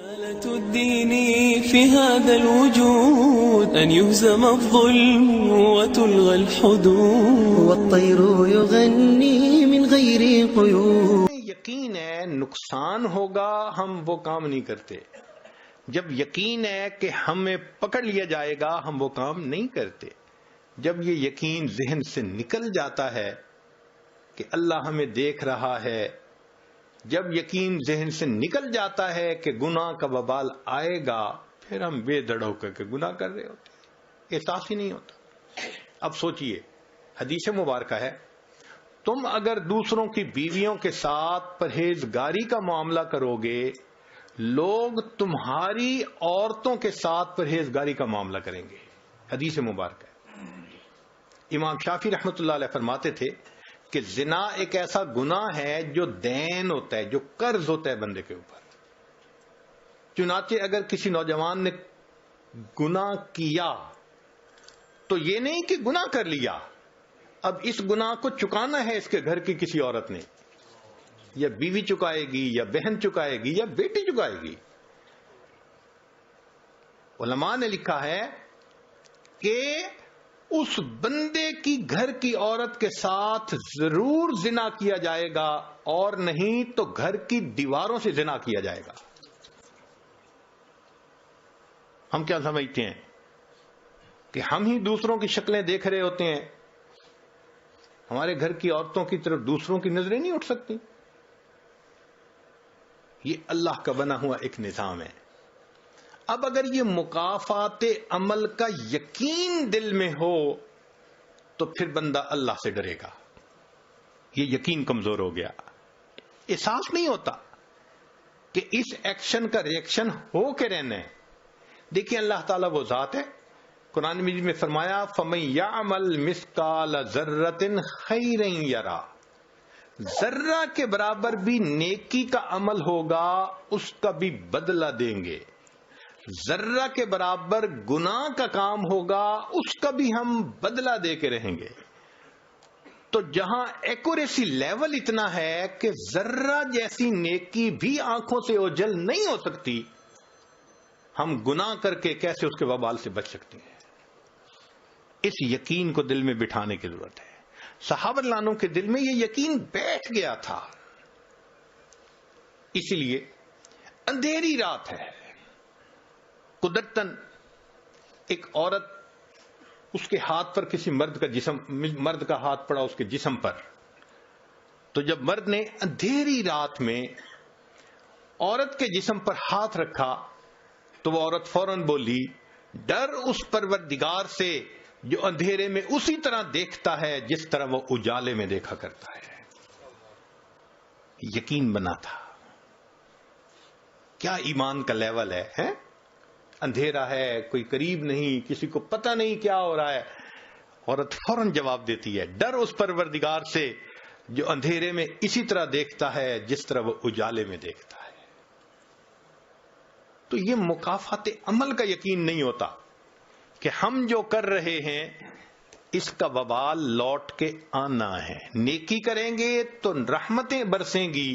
رسالة الدين في هذا الوجود أن يهزم الظلم وتلغى الحدود والطير يغني من غير قيود. یقین ہے نقصان ہوگا ہم وہ کام نہیں کرتے. جب یقین ہے کہ ہمیں پکڑ لیا جائے گا ہم وہ کام نہیں کرتے. جب یہ یقین ذہن سے نکل جاتا ہے کہ اللہ ہمیں دیکھ رہا ہے، جب یقین ذہن سے نکل جاتا ہے کہ گناہ کا وبال آئے گا، پھر ہم بے دڑ ہو کر کے گناہ کر رہے ہوتے ہیں، احساس ہی نہیں ہوتا. اب سوچئے، حدیث مبارکہ ہے، تم اگر دوسروں کی بیویوں کے ساتھ پرہیزگاری کا معاملہ کرو گے، لوگ تمہاری عورتوں کے ساتھ پرہیزگاری کا معاملہ کریں گے. حدیث مبارکہ ہے. امام شافعی رحمۃ اللہ علیہ فرماتے تھے کہ زنا ایک ایسا گناہ ہے جو دین ہوتا ہے، جو قرض ہوتا ہے بندے کے اوپر. چنانچہ اگر کسی نوجوان نے گناہ کیا تو یہ نہیں کہ گناہ کر لیا، اب اس گناہ کو چکانا ہے اس کے گھر کی کسی عورت نے، یا بیوی چکائے گی، یا بہن چکائے گی، یا بیٹی چکائے گی. علماء نے لکھا ہے کہ اس بندے کی گھر کی عورت کے ساتھ ضرور زنا کیا جائے گا، اور نہیں تو گھر کی دیواروں سے زنا کیا جائے گا. ہم کیا سمجھتے ہیں کہ ہم ہی دوسروں کی شکلیں دیکھ رہے ہوتے ہیں، ہمارے گھر کی عورتوں کی طرف دوسروں کی نظریں نہیں اٹھ سکتی. یہ اللہ کا بنا ہوا ایک نظام ہے. اب اگر یہ مکافات عمل کا یقین دل میں ہو تو پھر بندہ اللہ سے ڈرے گا. یہ یقین کمزور ہو گیا، احساس نہیں ہوتا کہ اس ایکشن کا ریئیکشن ہو کے رہنا ہے. دیکھیں اللہ تعالیٰ وہ ذات ہے، قرآن مجید میں فرمایا فَمَن يَعْمَلْ مِثْقَالَ ذَرَّةٍ خَيْرًا يَرَى، ذرہ کے برابر بھی نیکی کا عمل ہوگا اس کا بھی بدلہ دیں گے. ذرہ کے برابر گناہ کا کام ہوگا اس کا بھی ہم بدلہ دے کے رہیں گے. تو جہاں ایکوریسی لیول اتنا ہے کہ ذرہ جیسی نیکی بھی آنکھوں سے اوجھل نہیں ہو سکتی، ہم گناہ کر کے کیسے اس کے وبال سے بچ سکتے ہیں. اس یقین کو دل میں بٹھانے کی ضرورت ہے. صحابہ رضی اللہ عنہم کے دل میں یہ یقین بیٹھ گیا تھا. اسی لیے اندھیری رات ہے، قدرتاً ایک عورت، اس کے ہاتھ پر کسی مرد کا ہاتھ پڑا اس کے جسم پر، تو جب مرد نے اندھیری رات میں عورت کے جسم پر ہاتھ رکھا تو وہ عورت فوراً بولی، ڈر اس پروردگار سے جو اندھیرے میں اسی طرح دیکھتا ہے جس طرح وہ اجالے میں دیکھا کرتا ہے. یقین بنا تھا. کیا ایمان کا لیول ہے. اندھیرا ہے، کوئی قریب نہیں، کسی کو پتہ نہیں کیا ہو رہا ہے، عورت فوراً جواب دیتی ہے، ڈر اس پروردگار سے جو اندھیرے میں اسی طرح دیکھتا ہے جس طرح وہ اجالے میں دیکھتا ہے. تو یہ مکافات عمل کا یقین نہیں ہوتا کہ ہم جو کر رہے ہیں اس کا وبال لوٹ کے آنا ہے. نیکی کریں گے تو رحمتیں برسیں گی،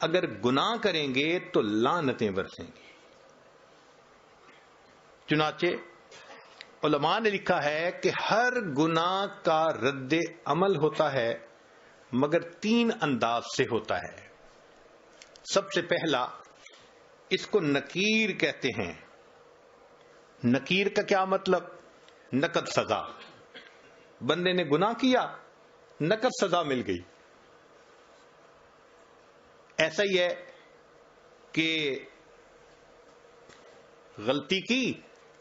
اگر گناہ کریں گے تو لعنتیں برسیں گی. چنانچہ علماء نے لکھا ہے کہ ہر گناہ کا رد عمل ہوتا ہے مگر 3 انداز سے ہوتا ہے. سب سے پہلا اس کو نکیر کہتے ہیں. نکیر کا کیا مطلب؟ نقد سزا. بندے نے گناہ کیا، نقد سزا مل گئی. ایسا ہی ہے کہ غلطی کی،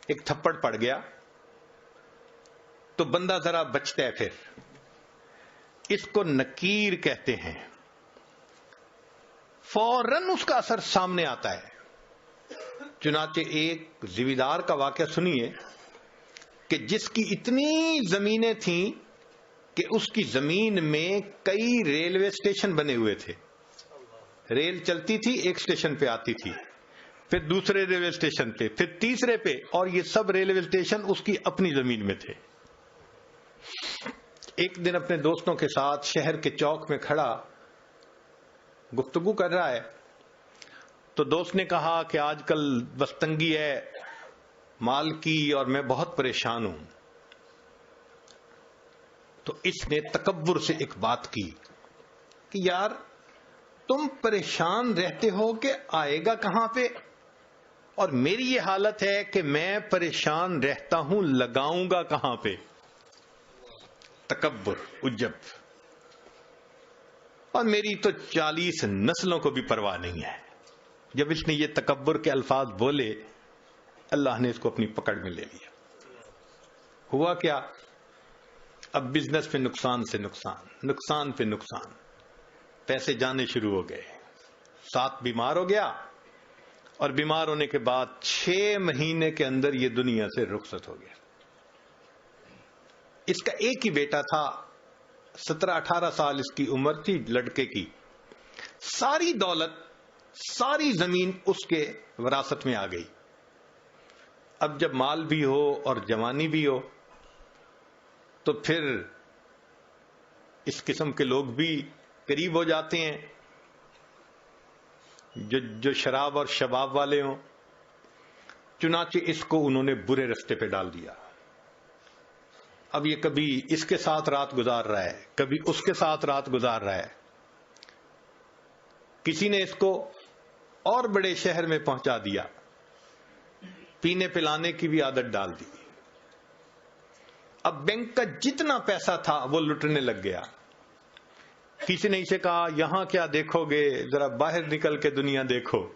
ایک تھپڑ پڑ گیا تو بندہ ذرا بچتا ہے، پھر اس کو نکیر کہتے ہیں. فوراً اس کا اثر سامنے آتا ہے. چنانچہ ایک زمیندار کا واقعہ سنیے کہ جس کی اتنی زمینیں تھیں کہ اس کی زمین میں کئی ریلوے اسٹیشن بنے ہوئے تھے. ریل چلتی تھی، ایک اسٹیشن پہ آتی تھی، پھر دوسرے ریلوے اسٹیشن پہ، پھر تیسرے پہ، اور یہ سب ریلوے اسٹیشن اس کی اپنی زمین میں تھے. ایک دن اپنے دوستوں کے ساتھ شہر کے چوک میں کھڑا گفتگو کر رہا ہے تو دوست نے کہا کہ آج کل بس تنگی ہے مال کی اور میں بہت پریشان ہوں. تو اس نے تکبر سے ایک بات کی کہ یار تم پریشان رہتے ہو کہ آئے گا کہاں پہ، اور میری یہ حالت ہے کہ میں پریشان رہتا ہوں لگاؤں گا کہاں پہ. تکبر، عجب. اور میری تو 40 نسلوں کو بھی پرواہ نہیں ہے. جب اس نے یہ تکبر کے الفاظ بولے اللہ نے اس کو اپنی پکڑ میں لے لیا. ہوا کیا؟ اب بزنس پہ نقصان سے نقصان، نقصان پہ نقصان، پیسے جانے شروع ہو گئے. 7 بیمار ہو گیا اور بیمار ہونے کے بعد 6 مہینے کے اندر یہ دنیا سے رخصت ہو گیا. اس کا ایک ہی بیٹا تھا، 17-18 سال اس کی عمر تھی لڑکے کی. ساری دولت، ساری زمین اس کے وراثت میں آ گئی. اب جب مال بھی ہو اور جوانی بھی ہو تو پھر اس قسم کے لوگ بھی قریب ہو جاتے ہیں جو شراب اور شباب والے ہوں. چنانچہ اس کو انہوں نے برے رستے پہ ڈال دیا. اب یہ کبھی اس کے ساتھ رات گزار رہا ہے، کبھی اس کے ساتھ رات گزار رہا ہے. کسی نے اس کو اور بڑے شہر میں پہنچا دیا، پینے پلانے کی بھی عادت ڈال دی. اب بینک کا جتنا پیسہ تھا وہ لٹنے لگ گیا. کسی نے اسے کہا یہاں کیا دیکھو گے، ذرا باہر نکل کے دنیا دیکھو.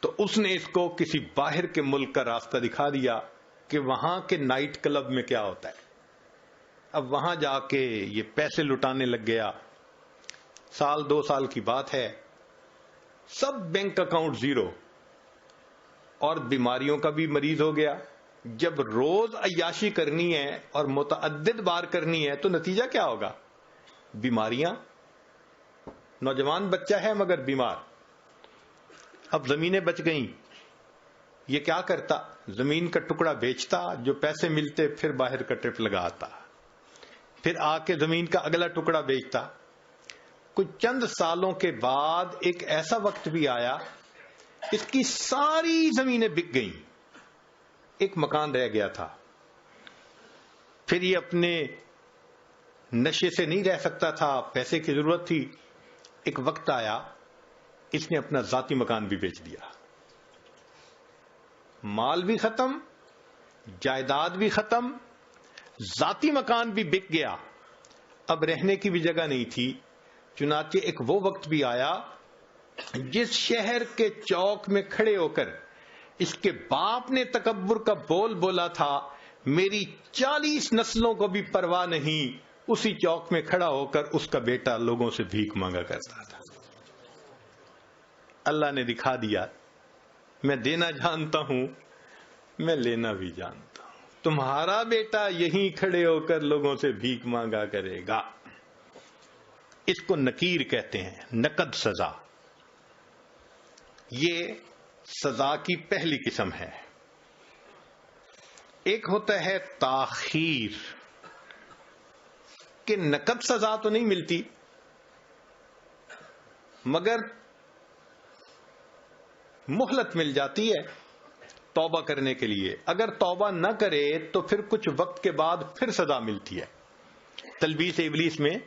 تو اس نے اس کو کسی باہر کے ملک کا راستہ دکھا دیا کہ وہاں کے نائٹ کلب میں کیا ہوتا ہے. اب وہاں جا کے یہ پیسے لٹانے لگ گیا. 1-2 سال کی بات ہے، سب بینک اکاؤنٹ زیرو، اور بیماریوں کا بھی مریض ہو گیا. جب روز عیاشی کرنی ہے اور متعدد بار کرنی ہے تو نتیجہ کیا ہوگا؟ بیماریاں. نوجوان بچہ ہے مگر بیمار. اب زمینیں بچ گئیں. یہ کیا کرتا؟ زمین کا ٹکڑا بیچتا، جو پیسے ملتے پھر باہر کا ٹرپ لگاتا، پھر آ کے زمین کا اگلا ٹکڑا بیچتا. کچھ چند سالوں کے بعد ایک ایسا وقت بھی آیا اس کی ساری زمینیں بک گئیں، ایک مکان رہ گیا تھا. پھر یہ اپنے نشے سے نہیں رہ سکتا تھا، پیسے کی ضرورت تھی. ایک وقت آیا اس نے اپنا ذاتی مکان بھی بیچ دیا. مال بھی ختم، جائیداد بھی ختم، ذاتی مکان بھی بک گیا. اب رہنے کی بھی جگہ نہیں تھی. چنانچہ ایک وہ وقت بھی آیا جس شہر کے چوک میں کھڑے ہو کر اس کے باپ نے تکبر کا بول بولا تھا، میری 40 نسلوں کو بھی پرواہ نہیں، اسی چوک میں کھڑا ہو کر اس کا بیٹا لوگوں سے بھیک مانگا کرتا تھا. اللہ نے دکھا دیا، میں دینا جانتا ہوں، میں لینا بھی جانتا ہوں. تمہارا بیٹا یہیں کھڑے ہو کر لوگوں سے بھیک مانگا کرے گا. اس کو نکیر کہتے ہیں، نقد سزا. یہ سزا کی پہلی قسم ہے. ایک ہوتا ہے تاخیر، کہ نقد سزا تو نہیں ملتی مگر مہلت مل جاتی ہے توبہ کرنے کے لیے. اگر توبہ نہ کرے تو پھر کچھ وقت کے بعد پھر سزا ملتی ہے. تلبیس ابلیس میں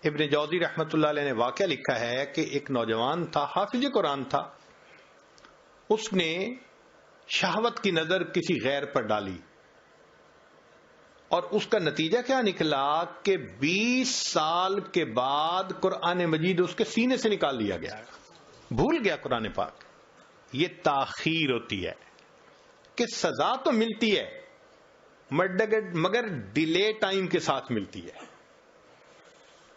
ابن جوزی رحمت اللہ علیہ نے واقعہ لکھا ہے کہ ایک نوجوان تھا، حافظ قرآن تھا. اس نے شہوت کی نظر کسی غیر پر ڈالی اور اس کا نتیجہ کیا نکلا کہ 20 سال کے بعد قرآن مجید اس کے سینے سے نکال لیا گیا، بھول گیا قرآن پاک. یہ تاخیر ہوتی ہے کہ سزا تو ملتی ہے مگر ڈیلے ٹائم کے ساتھ ملتی ہے.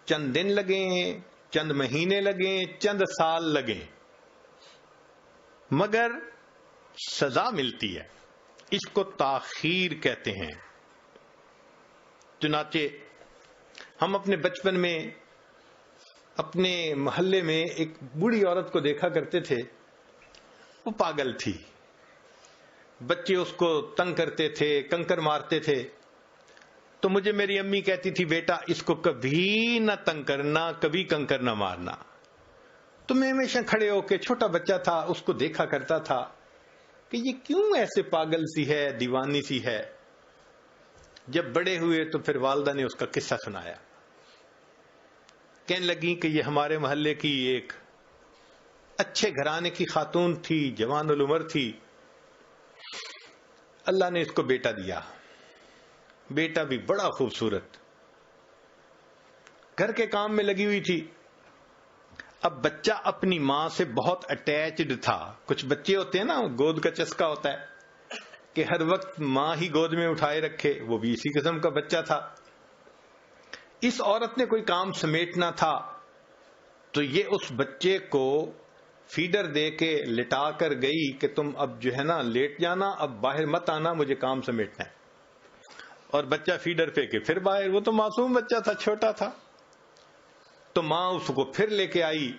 چند دن لگیں، چند مہینے لگیں، چند سال لگیں، مگر سزا ملتی ہے. اس کو تاخیر کہتے ہیں. چنانچہ ہم اپنے بچپن میں اپنے محلے میں ایک بوڑھی عورت کو دیکھا کرتے تھے. وہ پاگل تھی، بچے اس کو تنگ کرتے تھے، کنکر مارتے تھے. تو مجھے میری امی کہتی تھی، بیٹا اس کو کبھی نہ تنگ کرنا، کبھی کنکر نہ مارنا. تو میں ہمیشہ کھڑے ہو کے، چھوٹا بچہ تھا، اس کو دیکھا کرتا تھا کہ یہ کیوں ایسے پاگل سی ہے، دیوانی سی ہے. جب بڑے ہوئے تو پھر والدہ نے اس کا قصہ سنایا. کہنے لگی کہ یہ ہمارے محلے کی ایک اچھے گھرانے کی خاتون تھی، جوان العمر تھی. اللہ نے اس کو بیٹا دیا، بیٹا بھی بڑا خوبصورت، گھر کے کام میں لگی ہوئی تھی. اب بچہ اپنی ماں سے بہت اٹیچڈ تھا. کچھ بچے ہوتے ہیں نا، گود کا چسکا ہوتا ہے کہ ہر وقت ماں ہی گود میں اٹھائے رکھے، وہ بھی اسی قسم کا بچہ تھا. اس عورت نے کوئی کام سمیٹنا تھا تو یہ اس بچے کو فیڈر دے کے لٹا کر گئی کہ تم اب جو ہے نا لیٹ جانا، اب باہر مت آنا، مجھے کام سمیٹنا ہے. اور بچہ فیڈر پہ کے پھر باہر. وہ تو معصوم بچہ تھا، چھوٹا تھا. تو ماں اس کو پھر لے کے آئی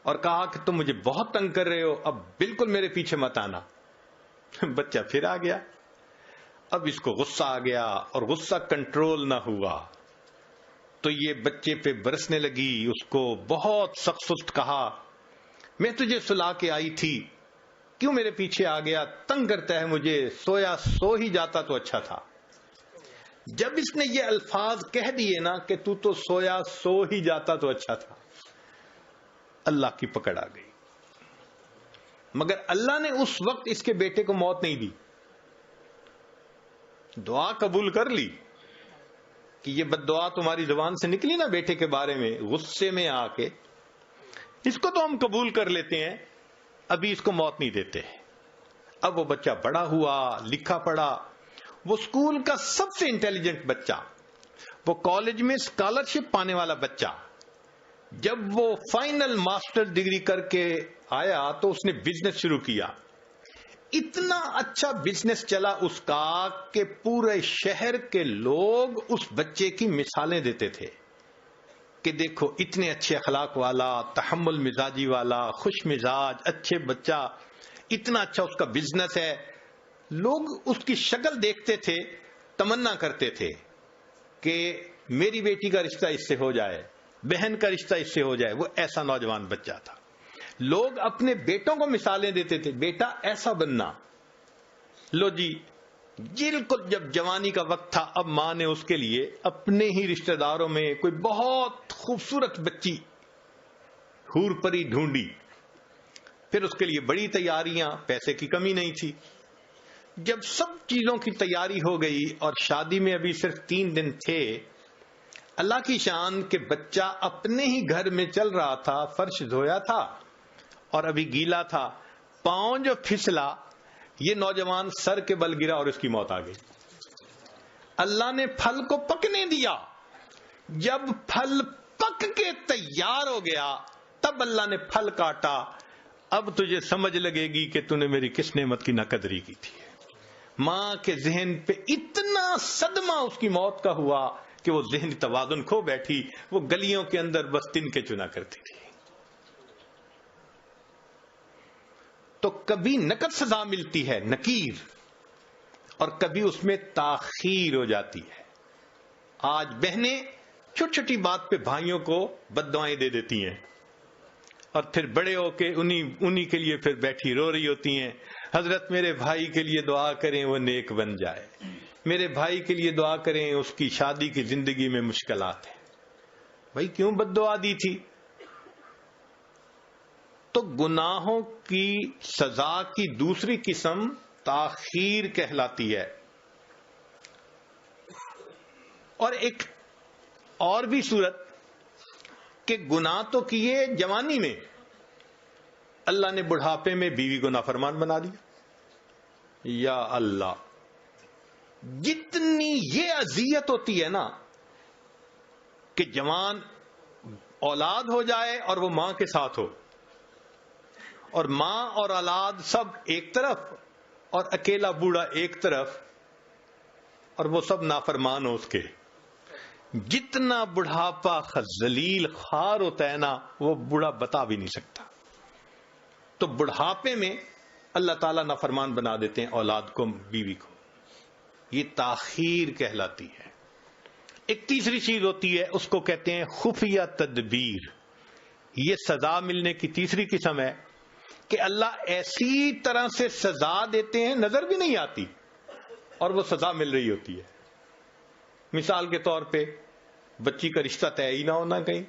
اور کہا کہ تم مجھے بہت تنگ کر رہے ہو، اب بالکل میرے پیچھے مت آنا. بچہ پھر آ گیا. اب اس کو غصہ آ گیا اور غصہ کنٹرول نہ ہوا تو یہ بچے پہ برسنے لگی. اس کو بہت سخت سخت کہا، میں تجھے سلا کے آئی تھی، کیوں میرے پیچھے آ گیا، تنگ کرتا ہے مجھے، سویا سو ہی جاتا تو اچھا تھا. جب اس نے یہ الفاظ کہہ دیے نا کہ تو سویا سو ہی جاتا تو اچھا تھا، اللہ کی پکڑ آ گئی. مگر اللہ نے اس وقت اس کے بیٹے کو موت نہیں دی. دعا قبول کر لی کہ یہ بد دعا تمہاری زبان سے نکلی نا بیٹے کے بارے میں، غصے میں آ کے، اس کو تو ہم قبول کر لیتے ہیں، ابھی اس کو موت نہیں دیتے. اب وہ بچہ بڑا ہوا، لکھا پڑھا، وہ اسکول کا سب سے انٹیلیجنٹ بچہ، وہ کالج میں اسکالرشپ پانے والا بچہ. جب وہ فائنل ماسٹر ڈگری کر کے آیا تو اس نے بزنس شروع کیا. اتنا اچھا بزنس چلا اس کا کہ پورے شہر کے لوگ اس بچے کی مثالیں دیتے تھے کہ دیکھو اتنے اچھے اخلاق والا، تحمل مزاجی والا، خوش مزاج، اچھے بچہ، اتنا اچھا اس کا بزنس ہے. لوگ اس کی شکل دیکھتے تھے، تمنا کرتے تھے کہ میری بیٹی کا رشتہ اس سے ہو جائے، بہن کا رشتہ اس سے ہو جائے. وہ ایسا نوجوان بچہ تھا. لوگ اپنے بیٹوں کو مثالیں دیتے تھے، بیٹا ایسا بننا. لو جی، بالکل جب جوانی کا وقت تھا، اب ماں نے اس کے لیے اپنے ہی رشتہ داروں میں کوئی بہت خوبصورت بچی حور پری ڈھونڈی. پھر اس کے لیے بڑی تیاریاں، پیسے کی کمی نہیں تھی. جب سب چیزوں کی تیاری ہو گئی اور شادی میں ابھی صرف 3 دن تھے، اللہ کی شان کہ بچہ اپنے ہی گھر میں چل رہا تھا، فرش دھویا تھا اور ابھی گیلا تھا، پاؤں جو پھسلا، یہ نوجوان سر کے بل گرا اور اس کی موت آ گئی. اللہ نے پھل کو پکنے دیا. جب پھل پک کے تیار ہو گیا تب اللہ نے پھل کاٹا. اب تجھے سمجھ لگے گی کہ تو نے میری کس نعمت کی ناقدری کی تھی. ماں کے ذہن پہ اتنا صدمہ اس کی موت کا ہوا کہ وہ ذہنی توازن کھو بیٹھی. وہ گلیوں کے اندر بس تن کے چنا کرتی تھی. تو کبھی نقد سزا ملتی ہے، نکیر، اور کبھی اس میں تاخیر ہو جاتی ہے. آج بہنیں چھوٹی چھوٹی بات پہ بھائیوں کو بد دعائیں دے دیتی ہیں اور پھر بڑے ہو کے انہی کے لیے پھر بیٹھی رو رہی ہوتی ہیں، حضرت میرے بھائی کے لیے دعا کریں وہ نیک بن جائے، میرے بھائی کے لیے دعا کریں اس کی شادی کی زندگی میں مشکلات ہیں. بھائی کیوں بد دعا دی تھی؟ تو گناہوں کی سزا کی دوسری قسم تاخیر کہلاتی ہے. اور ایک اور بھی صورت کہ گناہ تو کیے جوانی میں، اللہ نے بڑھاپے میں بیوی کو نافرمان بنا دیا. یا اللہ، جتنی یہ اذیت ہوتی ہے نا کہ جوان اولاد ہو جائے اور وہ ماں کے ساتھ ہو، اور ماں اور اولاد سب ایک طرف اور اکیلا بوڑھا ایک طرف، اور وہ سب نافرمان ہو اس کے. جتنا بڑھاپا ذلیل خوار ہوتا ہے نا، وہ بوڑھا بتا بھی نہیں سکتا. تو بڑھاپے میں اللہ تعالیٰ نافرمان بنا دیتے ہیں اولاد کو، بیوی کو. یہ تاخیر کہلاتی ہے. ایک تیسری چیز ہوتی ہے، اس کو کہتے ہیں خفیہ تدبیر. یہ سزا ملنے کی تیسری قسم ہے کہ اللہ ایسی طرح سے سزا دیتے ہیں نظر بھی نہیں آتی اور وہ سزا مل رہی ہوتی ہے. مثال کے طور پہ بچی کا رشتہ طے ہی نہ ہونا کہیں.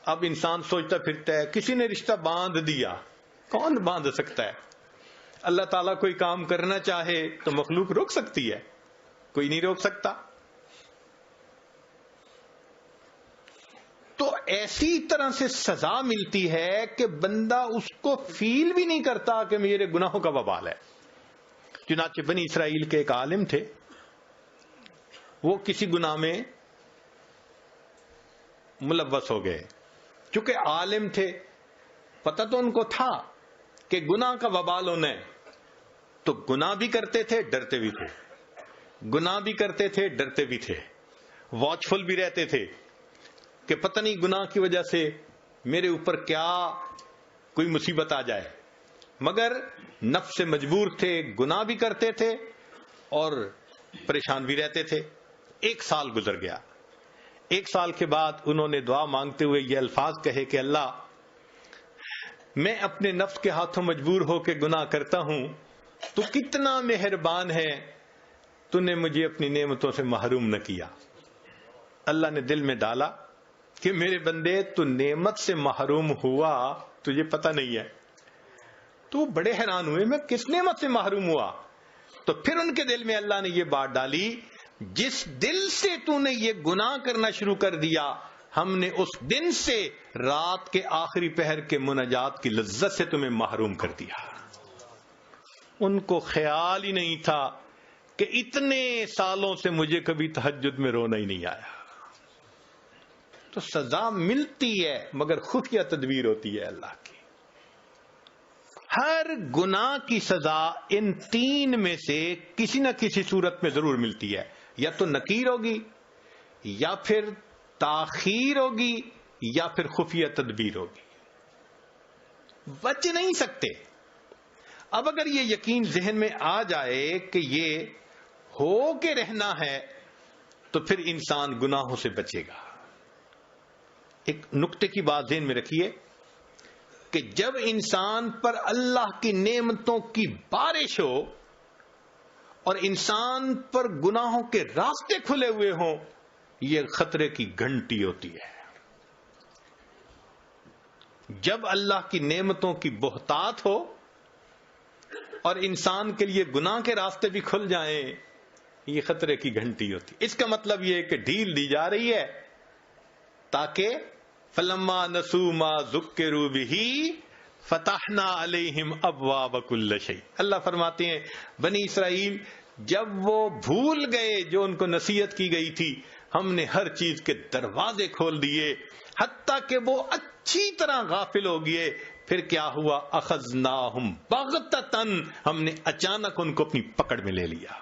اب انسان سوچتا پھرتا ہے کسی نے رشتہ باندھ دیا. کون باندھ سکتا ہے؟ اللہ تعالیٰ کوئی کام کرنا چاہے تو مخلوق روک سکتی ہے؟ کوئی نہیں روک سکتا. تو ایسی طرح سے سزا ملتی ہے کہ بندہ اس کو فیل بھی نہیں کرتا کہ میرے گناہوں کا وبال ہے. چنانچہ بنی اسرائیل کے ایک عالم تھے، وہ کسی گناہ میں ملوث ہو گئے. چونکہ عالم تھے، پتہ تو ان کو تھا کہ گناہ کا وبال ہونا ہے، تو گناہ بھی کرتے تھے، ڈرتے بھی تھے. گناہ بھی کرتے تھے، ڈرتے بھی تھے. واچ فل بھی رہتے تھے کہ پتہ نہیں گناہ کی وجہ سے میرے اوپر کیا کوئی مصیبت آ جائے. مگر نفس سے مجبور تھے، گناہ بھی کرتے تھے اور پریشان بھی رہتے تھے. 1 سال گزر گیا. 1 سال کے بعد انہوں نے دعا مانگتے ہوئے یہ الفاظ کہے کہ اللہ، میں اپنے نفس کے ہاتھوں مجبور ہو کے گناہ کرتا ہوں، تو کتنا مہربان ہے، تو نے مجھے اپنی نعمتوں سے محروم نہ کیا. اللہ نے دل میں ڈالا کہ میرے بندے تو نعمت سے محروم ہوا تجھے پتہ نہیں ہے. تو بڑے حیران ہوئے، میں کس نعمت سے محروم ہوا؟ تو پھر ان کے دل میں اللہ نے یہ بات ڈالی، جس دل سے تو نے یہ گناہ کرنا شروع کر دیا، ہم نے اس دن سے رات کے آخری پہر کے مناجات کی لذت سے تمہیں محروم کر دیا. ان کو خیال ہی نہیں تھا کہ اتنے سالوں سے مجھے کبھی تہجد میں رونا ہی نہیں آیا. تو سزا ملتی ہے مگر خفیہ تدبیر ہوتی ہے اللہ کی. ہر گناہ کی سزا ان 3 میں سے کسی نہ کسی صورت میں ضرور ملتی ہے. یا تو نکیر ہوگی، یا پھر تاخیر ہوگی، یا پھر خفیہ تدبیر ہوگی. بچ نہیں سکتے. اب اگر یہ یقین ذہن میں آ جائے کہ یہ ہو کے رہنا ہے تو پھر انسان گناہوں سے بچے گا. ایک نقطے کی بات ذہن میں رکھیے کہ جب انسان پر اللہ کی نعمتوں کی بارش ہو اور انسان پر گناہوں کے راستے کھلے ہوئے ہوں، یہ خطرے کی گھنٹی ہوتی ہے. جب اللہ کی نعمتوں کی بہتات ہو اور انسان کے لیے گناہ کے راستے بھی کھل جائیں، یہ خطرے کی گھنٹی ہوتی. اس کا مطلب یہ ہے کہ ڈھیل دی جا رہی ہے تاکہ فلما نسوا ما ذکروا بہ فتحنا علیہم ابواب کل شیء. اللہ فرماتے ہیں بنی اسرائیل جب وہ بھول گئے جو ان کو نصیحت کی گئی تھی، ہم نے ہر چیز کے دروازے کھول دیے، حتیٰ کہ وہ اچھی طرح غافل ہو گئے. پھر کیا ہوا؟ اخذناہم بغتۃ، ہم نے اچانک ان کو اپنی پکڑ میں لے لیا.